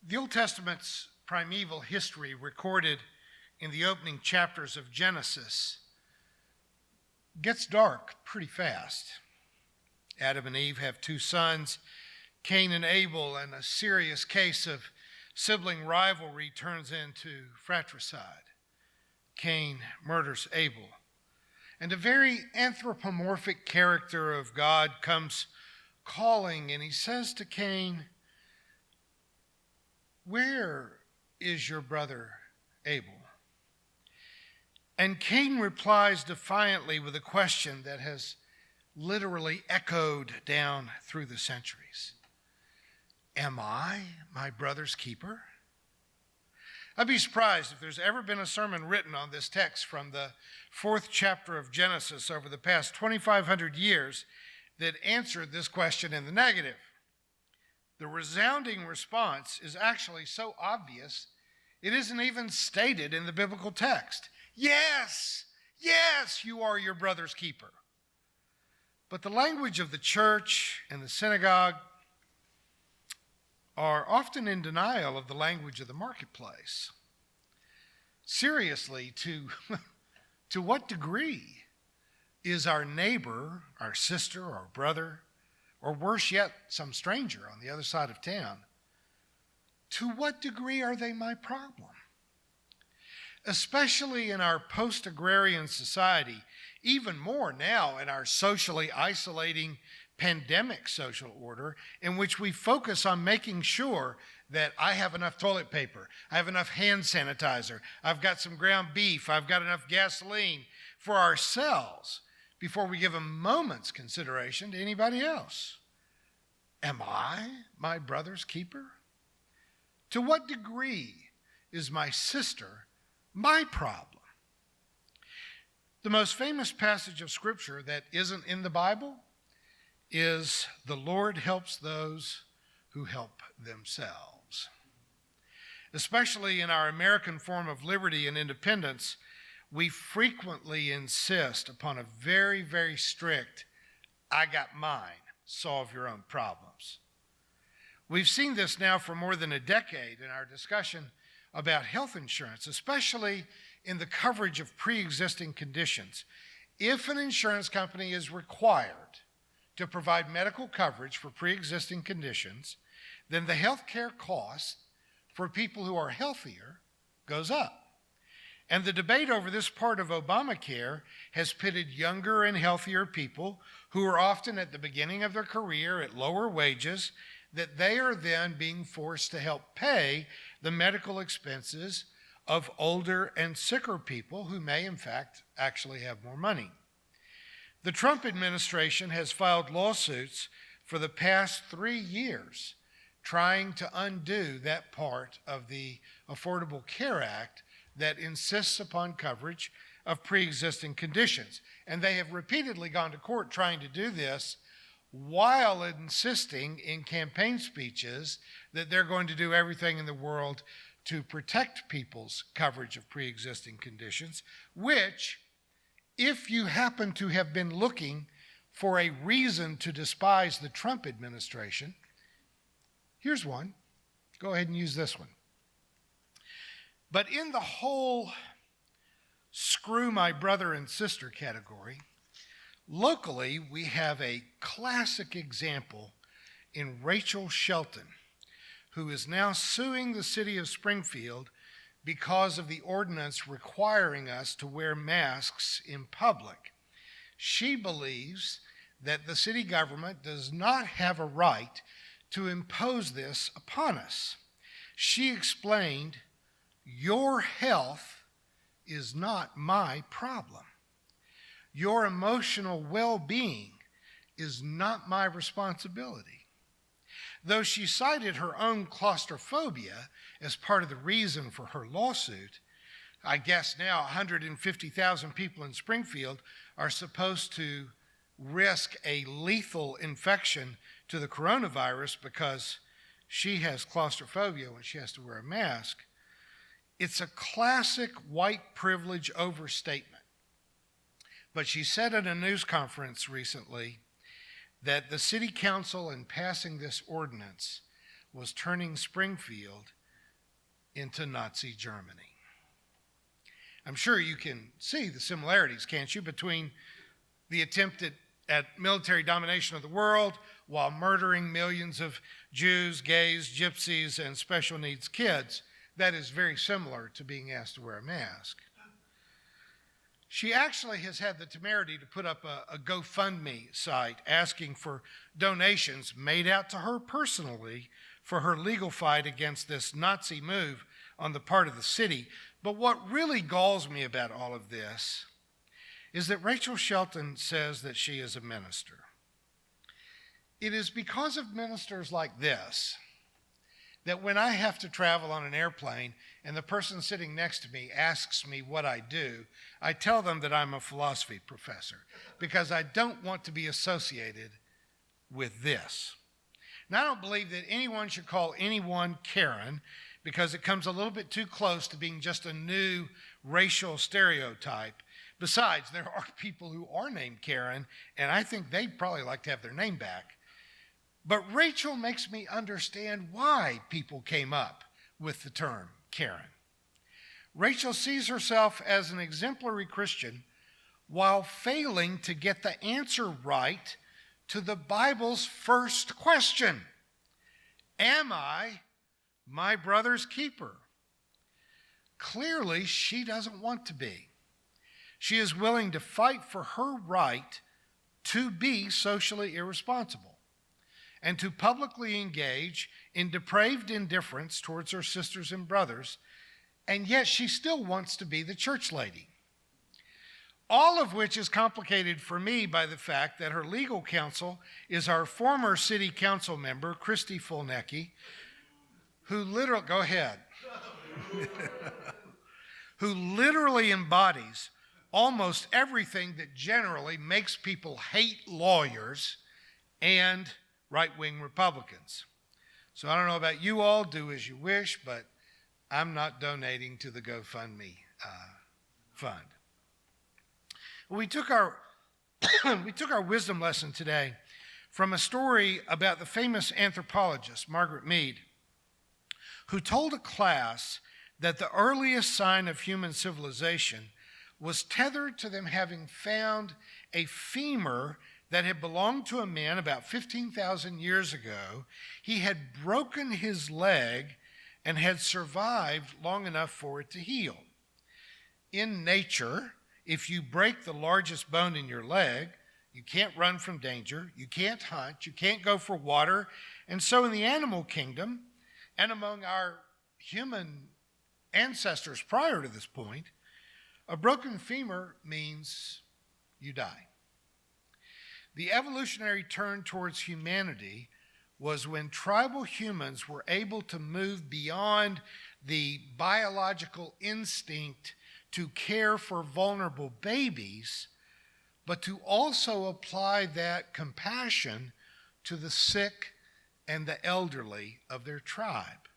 The Old Testament's primeval history recorded in the opening chapters of Genesis gets dark pretty fast. Adam and Eve have two sons, Cain and Abel, and a serious case of sibling rivalry turns into fratricide. Cain murders Abel. And a very anthropomorphic character of God comes calling, and he says to Cain, "Where is your brother Abel?" And Cain replies defiantly with a question that has literally echoed down through the centuries. Am I my brother's keeper? I'd be surprised if there's ever been a sermon written on this text from the 4th chapter of Genesis over the past 2,500 years that answered this question in the negative. The resounding response is actually so obvious, it isn't even stated in the biblical text. Yes, yes, you are your brother's keeper. But the language of the church and the synagogue are often in denial of the language of the marketplace. Seriously, to what degree is our neighbor, our sister, our brother, or worse yet, some stranger on the other side of town, to what degree are they my problem? Especially in our post-agrarian society, even more now in our socially isolating pandemic social order, in which we focus on making sure that I have enough toilet paper, I have enough hand sanitizer, I've got some ground beef, I've got enough gasoline for ourselves before we give a moment's consideration to anybody else. Am I my brother's keeper? To what degree is my sister my problem? The most famous passage of Scripture that isn't in the Bible is the Lord helps those who help themselves. Especially in our American form of liberty and independence, we frequently insist upon a very, very strict, I got mine, solve your own problems. We've seen this now for more than a decade in our discussion about health insurance, especially in the coverage of pre-existing conditions. If an insurance company is required to provide medical coverage for pre-existing conditions, then the health care cost for people who are healthier goes up. And the debate over this part of Obamacare has pitted younger and healthier people who are often at the beginning of their career at lower wages, that they are then being forced to help pay the medical expenses of older and sicker people who may, in fact, actually have more money. The Trump administration has filed lawsuits for the past 3 years trying to undo that part of the Affordable Care Act that insists upon coverage of pre-existing conditions. And they have repeatedly gone to court trying to do this while insisting in campaign speeches that they're going to do everything in the world to protect people's coverage of pre-existing conditions, which, if you happen to have been looking for a reason to despise the Trump administration, here's one. Go ahead and use this one. But in the whole screw my brother and sister category, locally we have a classic example in Rachel Shelton, who is now suing the city of Springfield because of the ordinance requiring us to wear masks in public. She believes that the city government does not have a right to impose this upon us. She explained, "Your health is not my problem. Your emotional well-being is not my responsibility." Though she cited her own claustrophobia as part of the reason for her lawsuit, I guess now 150,000 people in Springfield are supposed to risk a lethal infection to the coronavirus because she has claustrophobia when she has to wear a mask. It's a classic white privilege overstatement. But she said at a news conference recently that the city council, in passing this ordinance, was turning Springfield into Nazi Germany. I'm sure you can see the similarities, can't you, between the attempt at military domination of the world while murdering millions of Jews, gays, gypsies, and special needs kids. That is very similar to being asked to wear a mask. She actually has had the temerity to put up a GoFundMe site asking for donations made out to her personally for her legal fight against this Nazi move on the part of the city. But what really galls me about all of this is that Rachel Shelton says that she is a minister. It is because of ministers like this that when I have to travel on an airplane and the person sitting next to me asks me what I do, I tell them that I'm a philosophy professor because I don't want to be associated with this. Now, I don't believe that anyone should call anyone Karen because it comes a little bit too close to being just a new racial stereotype. Besides, there are people who are named Karen, and I think they'd probably like to have their name back. But Rachel makes me understand why people came up with the term Karen. Rachel sees herself as an exemplary Christian while failing to get the answer right to the Bible's first question. Am I my brother's keeper? Clearly, she doesn't want to be. She is willing to fight for her right to be socially irresponsible and to publicly engage in depraved indifference towards her sisters and brothers, and yet she still wants to be the church lady. All of which is complicated for me by the fact that her legal counsel is our former city council member, Christy Fulnecki, who literally, go ahead, who literally embodies almost everything that generally makes people hate lawyers and right-wing Republicans. So I don't know about you all, do as you wish, but I'm not donating to the GoFundMe fund. We took our wisdom lesson today from a story about the famous anthropologist, Margaret Mead, who told a class that the earliest sign of human civilization was tethered to them having found a femur that had belonged to a man about 15,000 years ago. He had broken his leg and had survived long enough for it to heal. In nature, if you break the largest bone in your leg, you can't run from danger, you can't hunt, you can't go for water. And so in the animal kingdom, and among our human ancestors prior to this point, a broken femur means you die. The evolutionary turn towards humanity was when tribal humans were able to move beyond the biological instinct to care for vulnerable babies, but to also apply that compassion to the sick and the elderly of their tribe.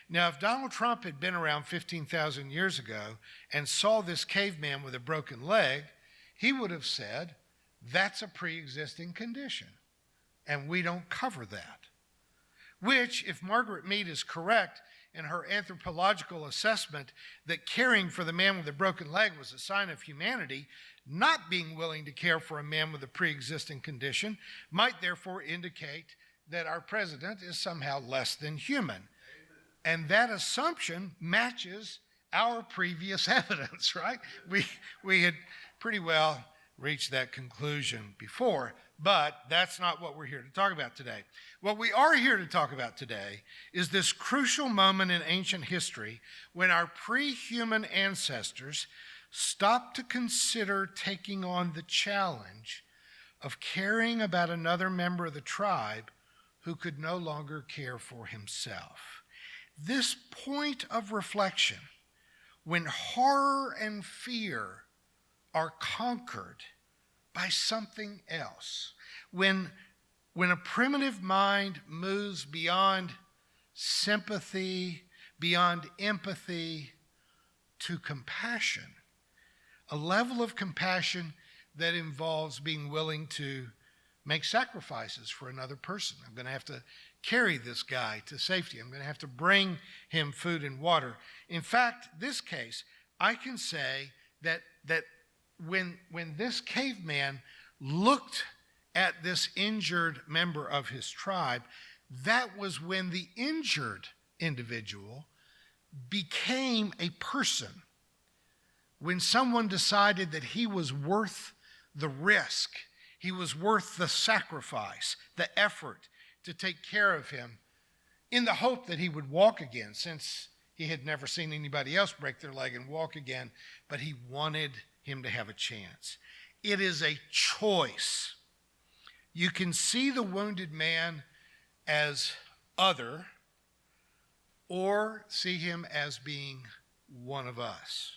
Now, if Donald Trump had been around 15,000 years ago and saw this caveman with a broken leg, he would have said, that's a pre-existing condition, and we don't cover that. Which, if Margaret Mead is correct in her anthropological assessment that caring for the man with a broken leg was a sign of humanity, not being willing to care for a man with a pre-existing condition might therefore indicate that our president is somehow less than human. And that assumption matches our previous evidence, right? We had pretty well reached that conclusion before, but that's not what we're here to talk about today. What we are here to talk about today is this crucial moment in ancient history when our pre-human ancestors stopped to consider taking on the challenge of caring about another member of the tribe who could no longer care for himself. This point of reflection, when horror and fear are conquered by something else, when a primitive mind moves beyond sympathy, beyond empathy, to compassion, a level of compassion that involves being willing to make sacrifices for another person. I'm going to have to carry this guy to safety. I'm going to have to bring him food and water. In fact, this case, I can say that when this caveman looked at this injured member of his tribe, that was when the injured individual became a person. When someone decided that he was worth the risk, he was worth the sacrifice, the effort to take care of him, in the hope that he would walk again, since he had never seen anybody else break their leg and walk again, but he wanted him to have a chance. It is a choice. You can see the wounded man as other, or see him as being one of us.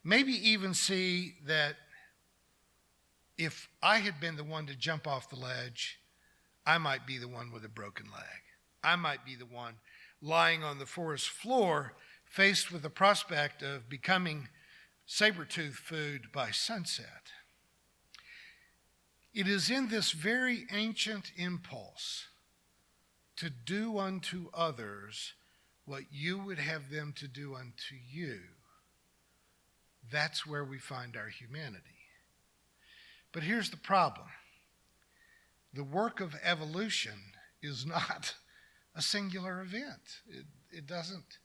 Maybe even see that if I had been the one to jump off the ledge, I might be the one with a broken leg. I might be the one lying on the forest floor, faced with the prospect of becoming saber-tooth food by sunset. It is in this very ancient impulse to do unto others what you would have them to do unto you. That's where we find our humanity. But here's the problem. The work of evolution is not a singular event. It doesn't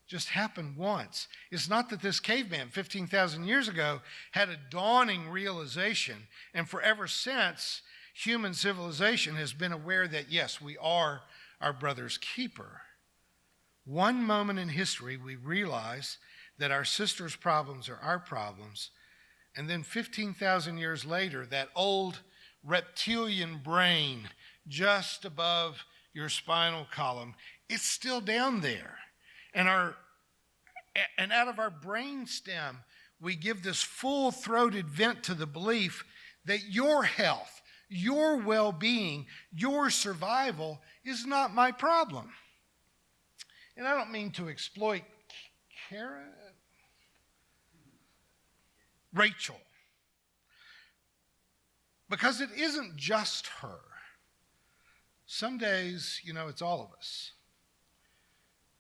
just happen once. It's not that this caveman 15,000 years ago had a dawning realization, and forever since, human civilization has been aware that, yes, we are our brother's keeper. One moment in history, we realize that our sister's problems are our problems, and then 15,000 years later, that old reptilian brain just above your spinal column, it's still down there. And out of our brain stem, we give this full-throated vent to the belief that your health, your well-being, your survival is not my problem. And I don't mean to exploit Rachel, because it isn't just her. Some days, it's all of us.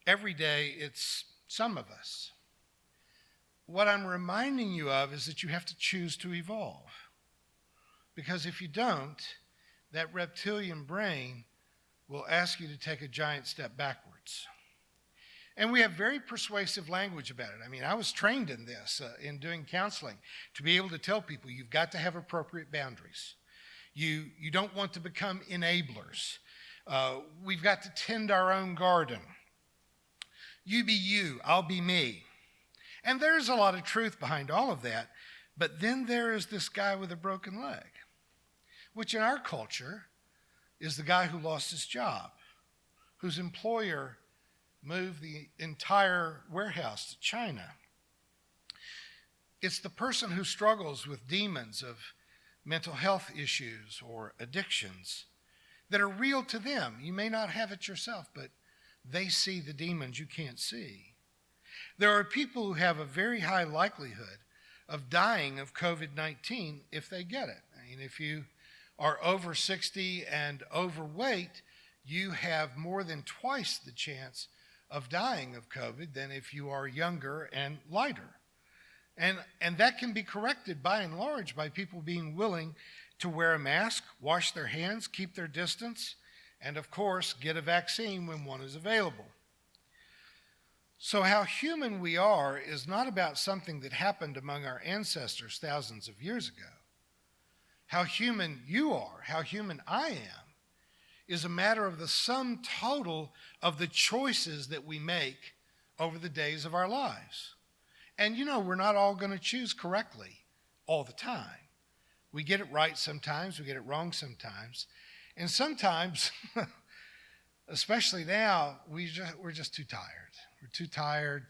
Every day, it's some of us. What I'm reminding you of is that you have to choose to evolve. Because if you don't, that reptilian brain will ask you to take a giant step backwards. And we have very persuasive language about it. I mean, I was trained in this, in doing counseling, to be able to tell people you've got to have appropriate boundaries. You don't want to become enablers. We've got to tend our own garden. You be you, I'll be me. And there's a lot of truth behind all of that. But then there is this guy with a broken leg, which in our culture is the guy who lost his job, whose employer moved the entire warehouse to China. It's the person who struggles with demons of mental health issues or addictions that are real to them. You may not have it yourself, but they see the demons you can't see. There are people who have a very high likelihood of dying of COVID-19 if they get it. I mean, if you are over 60 and overweight, you have more than twice the chance of dying of COVID than if you are younger and lighter. And that can be corrected by and large by people being willing to wear a mask, wash their hands, keep their distance, and of course, get a vaccine when one is available. So how human we are is not about something that happened among our ancestors thousands of years ago. How human you are, how human I am, is a matter of the sum total of the choices that we make over the days of our lives. And we're not all going to choose correctly all the time. We get it right sometimes, we get it wrong sometimes. And sometimes, especially now, we're just too tired. We're too tired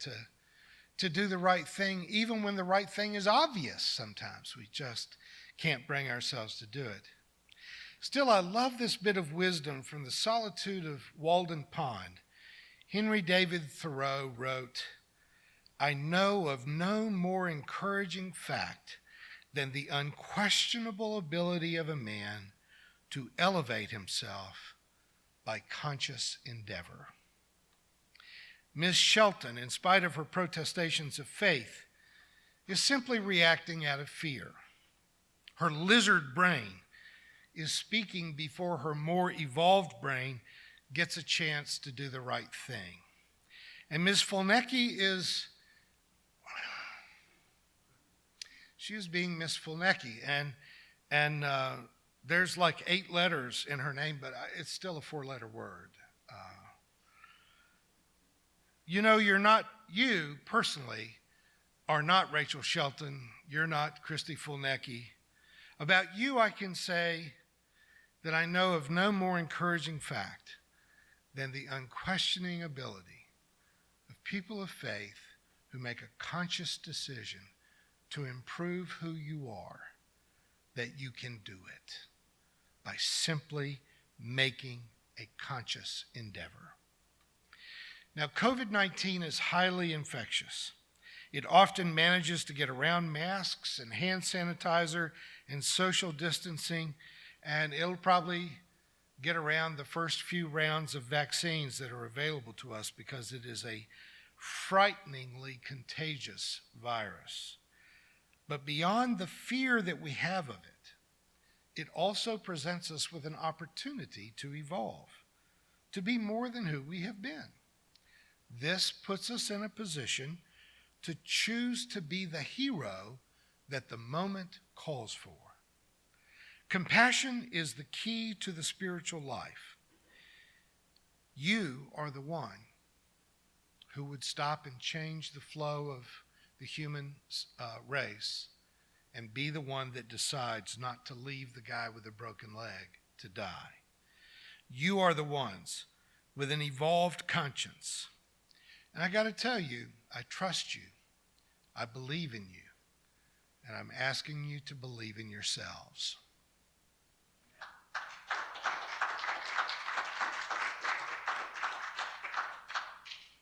to do the right thing, even when the right thing is obvious sometimes. We just can't bring ourselves to do it. Still, I love this bit of wisdom from The Solitude of Walden Pond. Henry David Thoreau wrote, "I know of no more encouraging fact than the unquestionable ability of a man to elevate himself by conscious endeavor. Ms. Shelton, in spite of her protestations of faith, is simply reacting out of fear. Her lizard brain is speaking before her more evolved brain gets a chance to do the right thing. And Ms. Fulnecki is being Miss Fulnecki, and there's like 8 letters in her name, but it's still a 4-letter word. You personally are not Rachel Shelton. You're not Christy Fulnecki. About you, I can say that I know of no more encouraging fact than the unquestioning ability of people of faith who make a conscious decision to improve who you are, that you can do it by simply making a conscious endeavor. Now, COVID-19 is highly infectious. It often manages to get around masks and hand sanitizer and social distancing, and it'll probably get around the first few rounds of vaccines that are available to us because it is a frighteningly contagious virus. But beyond the fear that we have of it, it also presents us with an opportunity to evolve, to be more than who we have been. This puts us in a position to choose to be the hero that the moment calls for. Compassion is the key to the spiritual life. You are the one who would stop and change the flow of the human race and be the one that decides not to leave the guy with a broken leg to die. You are the ones with an evolved conscience. And I got to tell you, I trust you. I believe in you. And I'm asking you to believe in yourselves.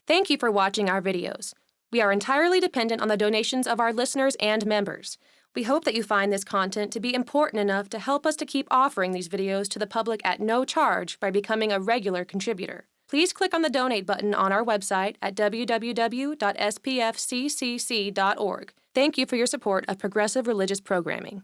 Thank you for watching our videos. We are entirely dependent on the donations of our listeners and members. We hope that you find this content to be important enough to help us to keep offering these videos to the public at no charge by becoming a regular contributor. Please click on the donate button on our website at www.spfccc.org. Thank you for your support of progressive religious programming.